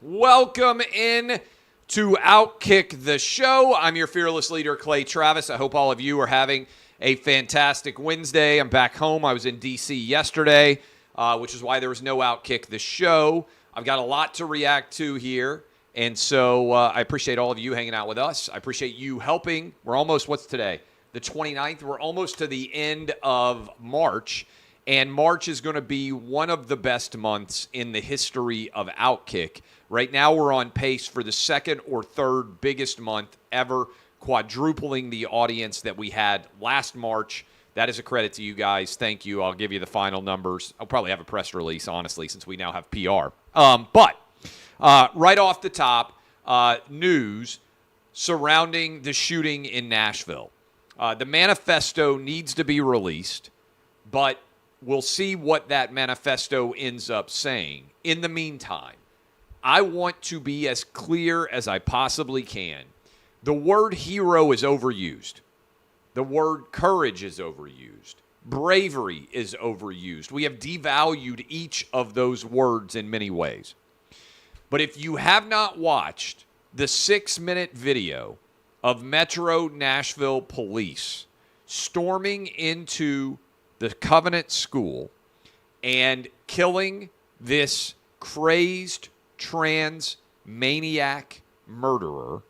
Welcome in to Outkick the show. I'm your fearless leader, Clay Travis. I hope all of you are having a fantastic Wednesday. I'm back home. I was in D.C. yesterday, which is why there was no Outkick the show. I've got a lot to react to here, and so I appreciate all of you hanging out with us. I appreciate you helping. We're almost, what's today? The 29th. We're almost to the end of March. And March is going to be one of the best months in the history of Outkick. Right now, we're on pace for the second or third biggest month ever, quadrupling the audience that we had last March. That is a credit to you guys. Thank you. I'll give you the final numbers. I'll probably have a press release, honestly, since we now have PR. But right off the top, news surrounding the shooting in Nashville. The manifesto needs to be released, but we'll see what that manifesto ends up saying. In the meantime, I want to be as clear as I possibly can. The word hero is overused. The word courage is overused. Bravery is overused. We have devalued each of those words in many ways. But if you have not watched the 6-minute video of Metro Nashville police storming into the Covenant School and killing this crazed trans maniac murderer,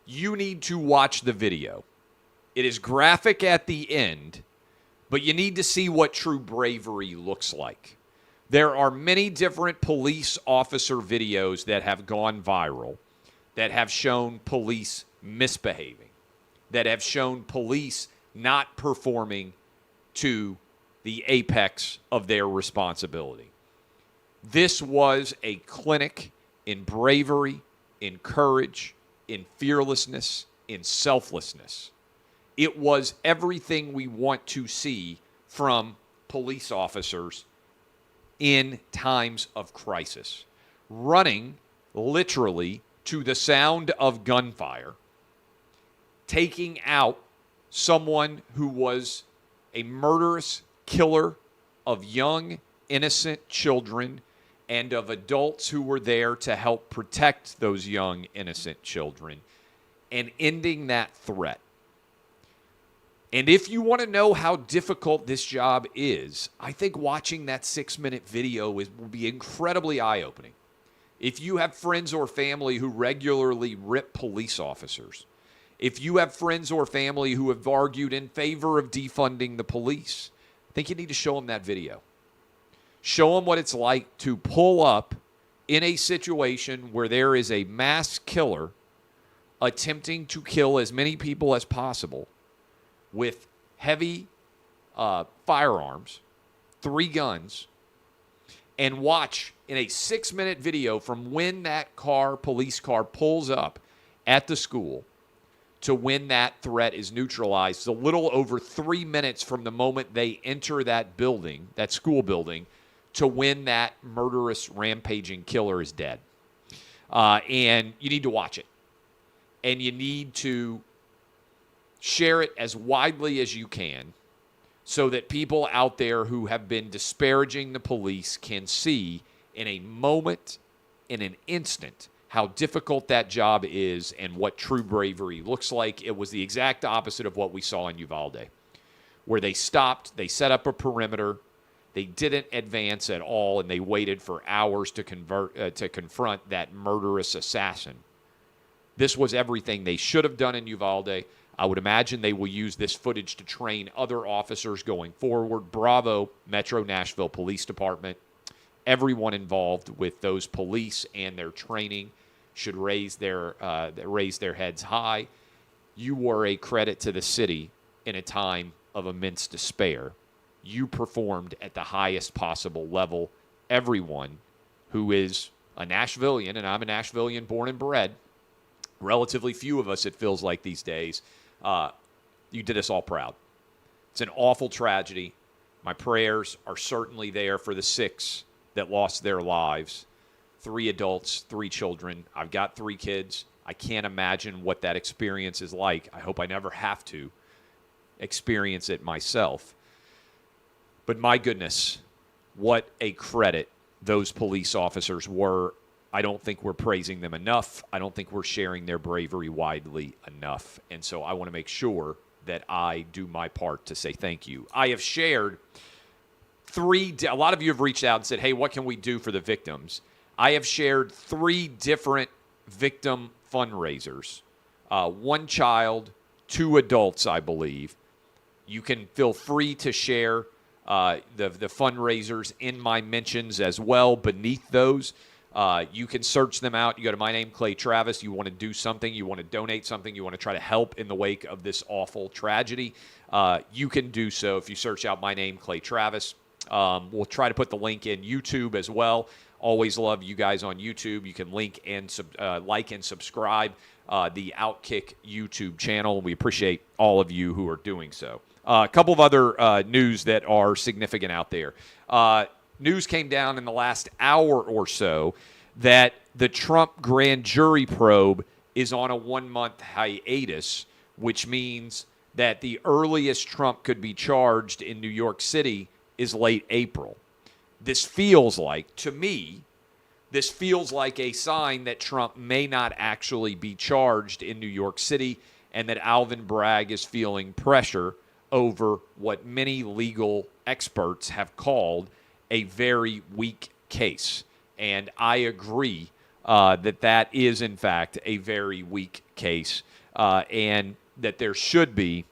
you need to watch the video. It is graphic at the end, but you need to see what true bravery looks like. There are many different police officer videos that have gone viral that have shown police misbehaving, that have shown police not performing to the apex of their responsibility. This was a clinic in bravery, in courage, in fearlessness, in selflessness. It was everything we want to see from police officers in times of crisis. Running literally to the sound of gunfire, taking out someone who was a murderous killer of young, innocent children and of adults who were there to help protect those young, innocent children, and ending that threat. And if you want to know how difficult this job is, I think watching that 6-minute video will be incredibly eye-opening. If you have friends or family who regularly rip police officers, if you have friends or family who have argued in favor of defunding the police, I think you need to show them that video. Show them what it's like to pull up in a situation where there is a mass killer attempting to kill as many people as possible with heavy firearms, 3 guns, and watch in a 6-minute video from when that police car pulls up at the school to when that threat is neutralized. It's a little over 3 minutes from the moment they enter that building, that school building, to when that murderous, rampaging killer is dead. And you need to watch it. And you need to share it as widely as you can so that people out there who have been disparaging the police can see in a moment, in an instant, how difficult that job is and what true bravery looks like. It was the exact opposite of what we saw in Uvalde, where they stopped, they set up a perimeter, they didn't advance at all, and they waited for hours to confront that murderous assassin. This was everything they should have done in Uvalde. I would imagine they will use this footage to train other officers going forward. Bravo, Metro Nashville Police Department. Everyone involved with those police and their training should raise their heads high. You were a credit to the city in a time of immense despair. You performed at the highest possible level. Everyone who is a Nashvilleian, and I'm a Nashvilleian born and bred, relatively few of us, it feels like these days, you did us all proud. It's an awful tragedy. My prayers are certainly there for the 6 that lost their lives. 3 adults, 3 children. I've got 3 kids. I can't imagine what that experience is like. I hope I never have to experience it myself. But my goodness, what a credit those police officers were. I don't think we're praising them enough. I don't think we're sharing their bravery widely enough. And so I want to make sure that I do my part to say thank you. I have shared a lot of you have reached out and said, hey, what can we do for the victims? I have shared 3 different victim fundraisers, 1 child, 2 adults, I believe. You can feel free to share the fundraisers in my mentions as well beneath those. You can search them out. You go to my name, Clay Travis. You want to do something. You want to donate something. You want to try to help in the wake of this awful tragedy. You can do so if you search out my name, Clay Travis. We'll try to put the link in YouTube as well. Always love you guys on YouTube. You can link and like and subscribe the Outkick YouTube channel. We appreciate all of you who are doing so. A couple of other news that are significant out there. News came down in the last hour or so that the Trump grand jury probe is on a 1-month hiatus, which means that the earliest Trump could be charged in New York City is late April. This feels like, to me, a sign that Trump may not actually be charged in New York City and that Alvin Bragg is feeling pressure over what many legal experts have called a very weak case. And I agree that is, in fact, a very weak case and that there should be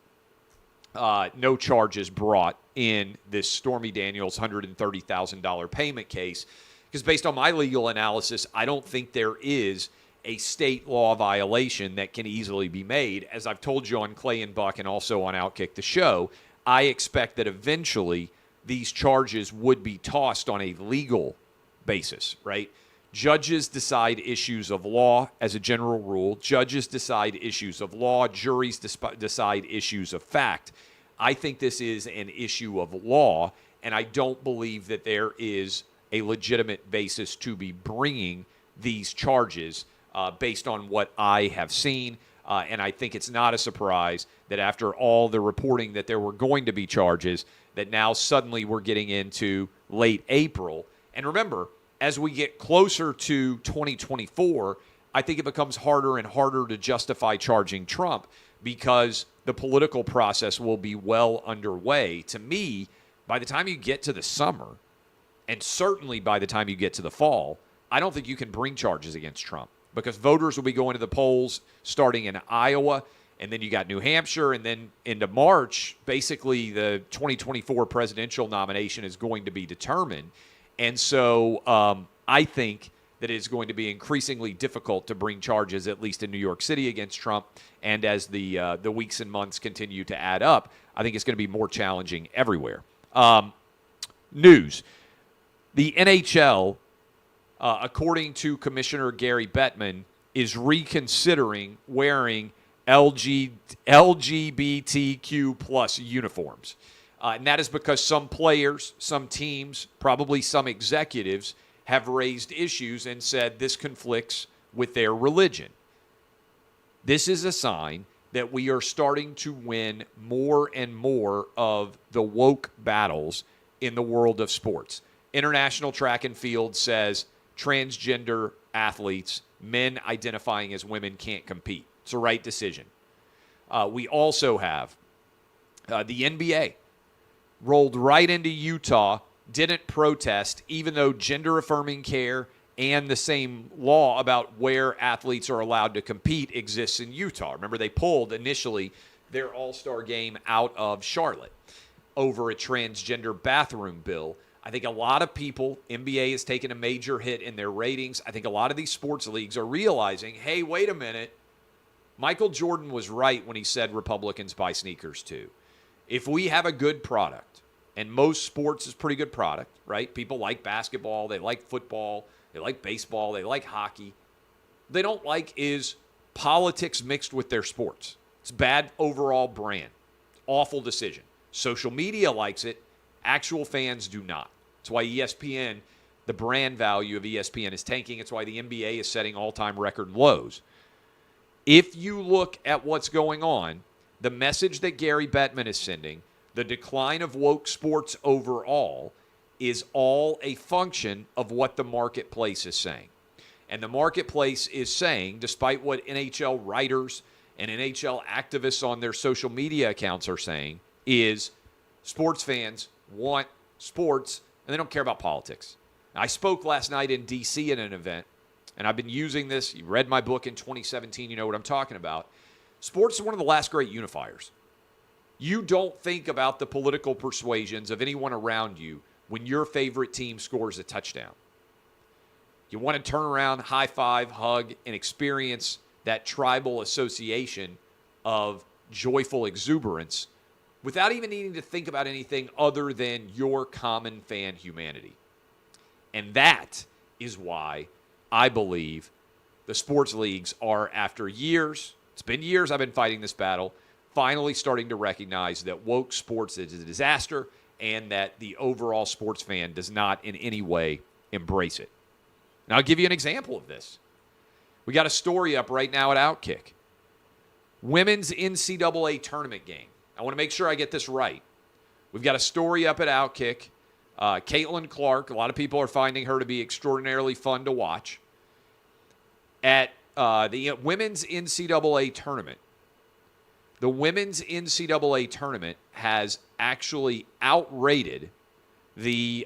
no charges brought in this Stormy Daniels $130,000 payment case, because based on my legal analysis, I don't think there is a state law violation that can easily be made. As I've told you on Clay and Buck and also on Outkick the show, I expect that eventually these charges would be tossed on a legal basis, right? Judges decide issues of law as a general rule. Judges decide issues of law. Juries decide issues of fact. I think this is an issue of law, and I don't believe that there is a legitimate basis to be bringing these charges based on what I have seen. And I think it's not a surprise that after all the reporting that there were going to be charges, that now suddenly we're getting into late April. And remember, as we get closer to 2024, I think it becomes harder and harder to justify charging Trump because the political process will be well underway. To me, by the time you get to the summer, and certainly by the time you get to the fall, I don't think you can bring charges against Trump because voters will be going to the polls starting in Iowa, and then you got New Hampshire, and then into March, basically the 2024 presidential nomination is going to be determined. And so I think that it's going to be increasingly difficult to bring charges, at least in New York City, against Trump. And as the weeks and months continue to add up, I think it's going to be more challenging everywhere. News. The NHL, according to Commissioner Gary Bettman, is reconsidering wearing LGBTQ plus uniforms. And that is because some players, some teams, probably some executives have raised issues and said this conflicts with their religion. This is a sign that we are starting to win more and more of the woke battles in the world of sports. International Track and Field says transgender athletes, men identifying as women, can't compete. It's the right decision. We also have the NBA rolled right into Utah, didn't protest, even though gender-affirming care and the same law about where athletes are allowed to compete exists in Utah. Remember, they pulled initially their All-Star game out of Charlotte over a transgender bathroom bill. I think a lot of people, NBA has taken a major hit in their ratings. I think a lot of these sports leagues are realizing, hey, wait a minute. Michael Jordan was right when he said Republicans buy sneakers too. If we have a good product, and most sports is pretty good product, right? People like basketball, they like football, they like baseball, they like hockey. They don't like is politics mixed with their sports. It's bad overall brand. Awful decision. Social media likes it. Actual fans do not. That's why ESPN, the brand value of ESPN is tanking. It's why the NBA is setting all-time record lows. If you look at what's going on, the message that Gary Bettman is sending, the decline of woke sports overall, is all a function of what the marketplace is saying. And the marketplace is saying, despite what NHL writers and NHL activists on their social media accounts are saying, is sports fans want sports and they don't care about politics. I spoke last night in D.C. at an event, and I've been using this. You read my book in 2017. You know what I'm talking about. Sports is one of the last great unifiers. You don't think about the political persuasions of anyone around you when your favorite team scores a touchdown. You want to turn around, high five, hug, and experience that tribal association of joyful exuberance without even needing to think about anything other than your common fan humanity. And that is why I believe the sports leagues are, after years, it's been years I've been fighting this battle, finally starting to recognize that woke sports is a disaster and that the overall sports fan does not in any way embrace it. And I'll give you an example of this. We got a story up right now at Outkick. Women's NCAA tournament game. I want to make sure I get this right. We've got a story up at Outkick. Caitlin Clark, a lot of people are finding her to be extraordinarily fun to watch. At the women's NCAA tournament, the women's NCAA tournament has actually outrated the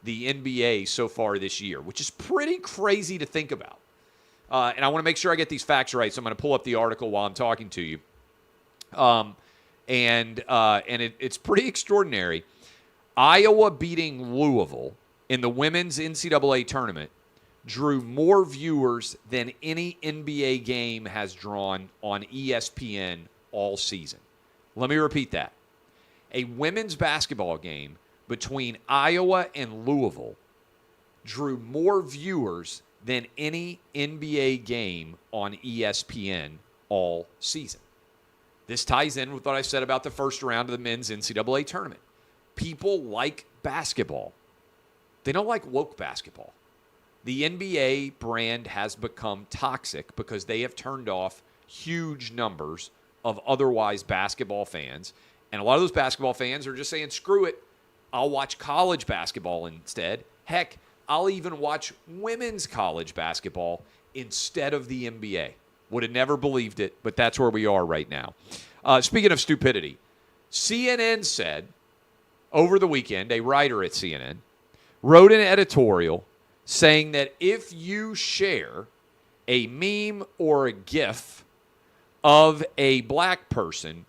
NBA so far this year, which is pretty crazy to think about. And I want to make sure I get these facts right, so I'm going to pull up the article while I'm talking to you. It's pretty extraordinary. Iowa beating Louisville in the women's NCAA tournament drew more viewers than any NBA game has drawn on ESPN all season. Let me repeat that. A women's basketball game between Iowa and Louisville drew more viewers than any NBA game on ESPN all season. This ties in with what I said about the first round of the men's NCAA tournament. People like basketball. They don't like woke basketball. The NBA brand has become toxic because they have turned off huge numbers of otherwise basketball fans. And a lot of those basketball fans are just saying, screw it, I'll watch college basketball instead. Heck, I'll even watch women's college basketball instead of the NBA. Would have never believed it, but that's where we are right now. Speaking of stupidity, CNN said over the weekend, a writer at CNN wrote an editorial saying that if you share a meme or a GIF of a black person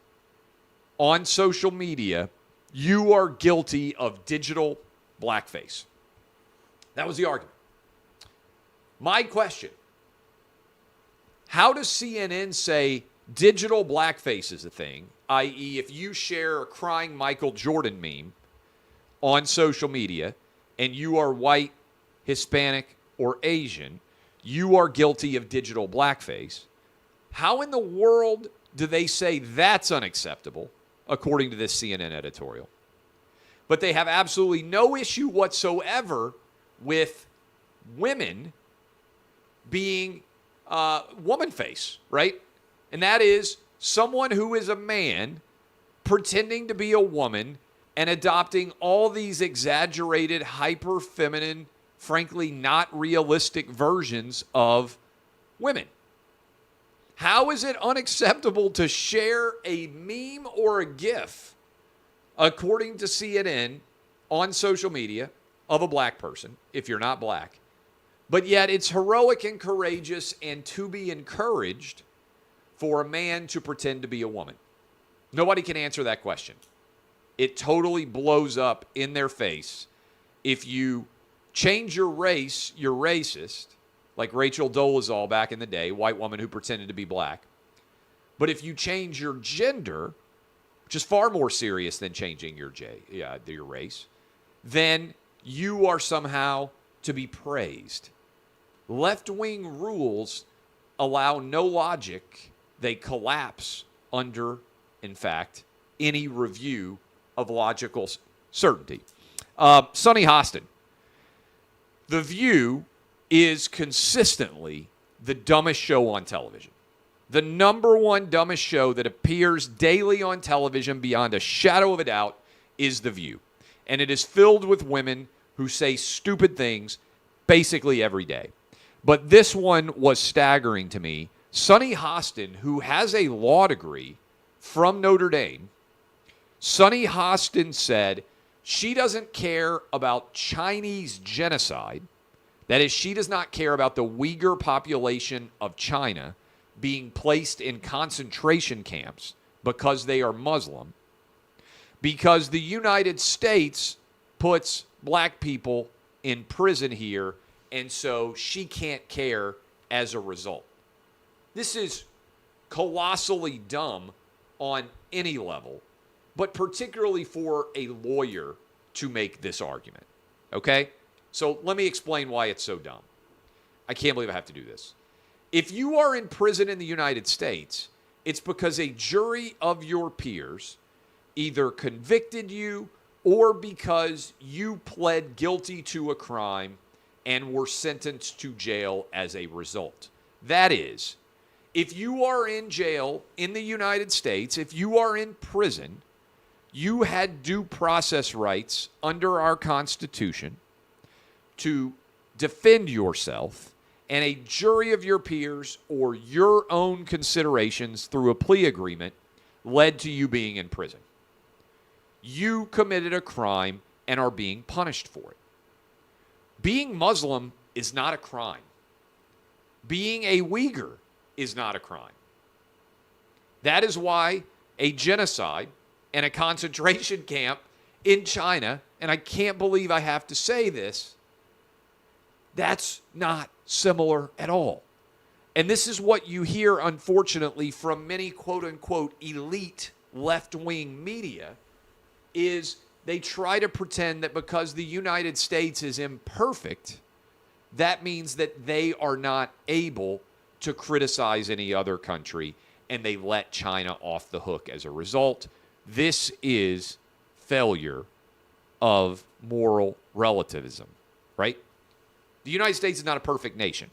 on social media, you are guilty of digital blackface. That was the argument. My question, how does CNN say digital blackface is a thing, i.e. if you share a crying Michael Jordan meme on social media and you are white, Hispanic, or Asian, you are guilty of digital blackface? How in the world do they say that's unacceptable, according to this CNN editorial? But they have absolutely no issue whatsoever with women being woman face, right? And that is someone who is a man pretending to be a woman and adopting all these exaggerated, hyper-feminine, frankly not realistic versions of women. How is it unacceptable to share a meme or a GIF, according to CNN, on social media of a black person, if you're not black, but yet it's heroic and courageous and to be encouraged for a man to pretend to be a woman? Nobody can answer that question. It totally blows up in their face. If you change your race, you're racist, like Rachel Dolezal back in the day, white woman who pretended to be black. But if you change your gender, which is far more serious than changing your race, then you are somehow to be praised. Left-wing rules allow no logic. They collapse under, in fact, any review of logical certainty. Sonny Hostin. The View is consistently the dumbest show on television. The number one dumbest show that appears daily on television beyond a shadow of a doubt is The View. And it is filled with women who say stupid things basically every day. But this one was staggering to me. Sunny Hostin, who has a law degree from Notre Dame, Sunny Hostin said she doesn't care about Chinese genocide. That is, she does not care about the Uyghur population of China being placed in concentration camps because they are Muslim, because the United States puts black people in prison here, and so she can't care as a result. This is colossally dumb on any level, but particularly for a lawyer to make this argument, okay? So let me explain why it's so dumb. I can't believe I have to do this. If you are in prison in the United States, it's because a jury of your peers either convicted you or because you pled guilty to a crime and were sentenced to jail as a result. That is, if you are in jail in the United States, if you are in prison, you had due process rights under our Constitution to defend yourself, and a jury of your peers or your own considerations through a plea agreement led to you being in prison. You committed a crime and are being punished for it. Being Muslim is not a crime. Being a Uyghur is not a crime. That is why a genocide and a concentration camp in China, and I can't believe I have to say this, that's not similar at all. And this is what you hear, unfortunately, from many quote-unquote elite left-wing media, is they try to pretend that because the United States is imperfect, that means that they are not able to criticize any other country, and they let China off the hook as a result. This is failure of moral relativism, right? The United States is not a perfect nation,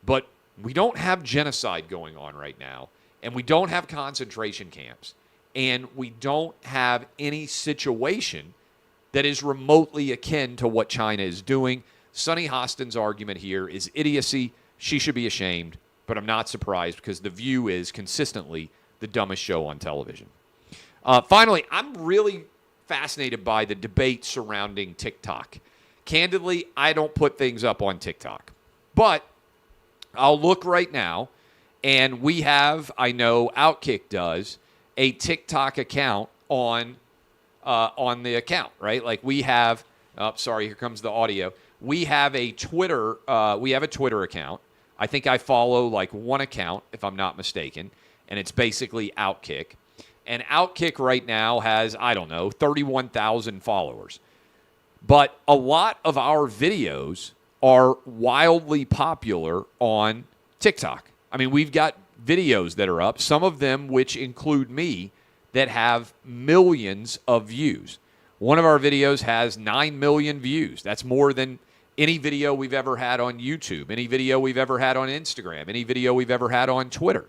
but we don't have genocide going on right now, and we don't have concentration camps, and we don't have any situation that is remotely akin to what China is doing. Sunny Hostin's argument here is idiocy. She should be ashamed, but I'm not surprised because The View is consistently the dumbest show on television. Finally, I'm really fascinated by the debate surrounding TikTok. Candidly, I don't put things up on TikTok. But I'll look right now, and we have, I know Outkick does, a TikTok account on the account, right? Like we have, here comes the audio. We have a Twitter account. I think I follow like one account, if I'm not mistaken, and it's basically Outkick. And Outkick right now has, 31,000 followers. But a lot of our videos are wildly popular on TikTok. I mean, we've got videos that are up, some of them which include me, that have millions of views. One of our videos has 9 million views. That's more than any video we've ever had on YouTube, any video we've ever had on Instagram, any video we've ever had on Twitter.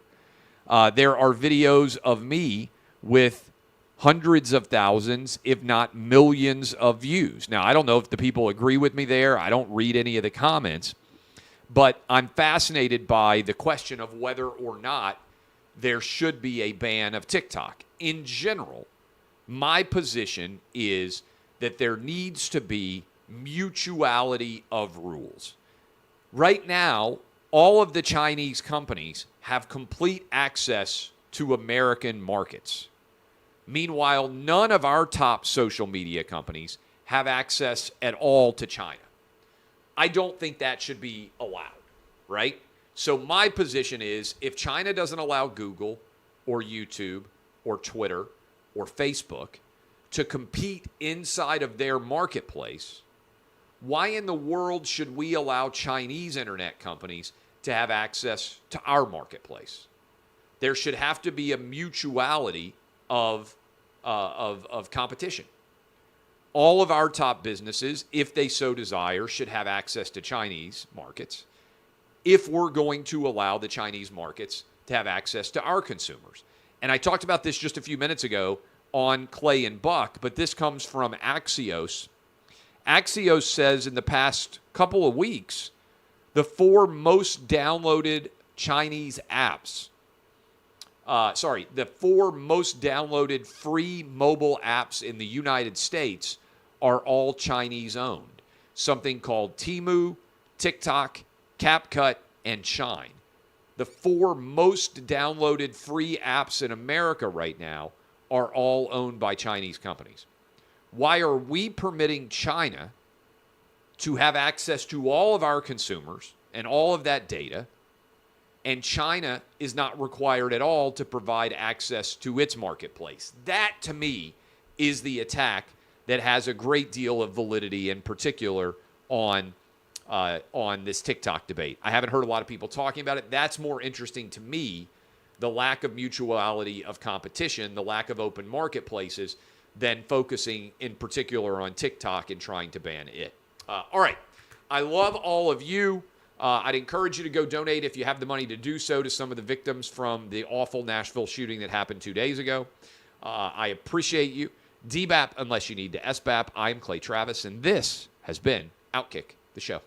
There are videos of me with hundreds of thousands, if not millions of views. Now, I don't know if the people agree with me there. I don't read any of the comments. But I'm fascinated by the question of whether or not there should be a ban of TikTok. In general, my position is that there needs to be mutuality of rules. Right now, all of the Chinese companies have complete access to American markets. Meanwhile, none of our top social media companies have access at all to China. I don't think that should be allowed, right? So my position is if China doesn't allow Google or YouTube or Twitter or Facebook to compete inside of their marketplace, why in the world should we allow Chinese internet companies to have access to our marketplace? There should have to be a mutuality of competition. All of our top businesses, if they so desire, should have access to Chinese markets if we're going to allow the Chinese markets to have access to our consumers. And I talked about this just a few minutes ago on Clay and Buck, but this comes from Axios. Axios says in the past couple of weeks, the 4 most downloaded Chinese apps. The 4 most downloaded free mobile apps in the United States are all Chinese-owned. Something called Temu, TikTok, CapCut, and Shine. The 4 most downloaded free apps in America right now are all owned by Chinese companies. Why are we permitting China to have access to all of our consumers and all of that data, and China is not required at all to provide access to its marketplace? That, to me, is the attack that has a great deal of validity, in particular on this TikTok debate. I haven't heard a lot of people talking about it. That's more interesting to me, the lack of mutuality of competition, the lack of open marketplaces, than focusing in particular on TikTok and trying to ban it. All right. I love all of you. I'd encourage you to go donate if you have the money to do so to some of the victims from the awful Nashville shooting that happened 2 days ago. I appreciate you. DBAP unless you need to SBAP. I'm Clay Travis, and this has been Outkick, the show.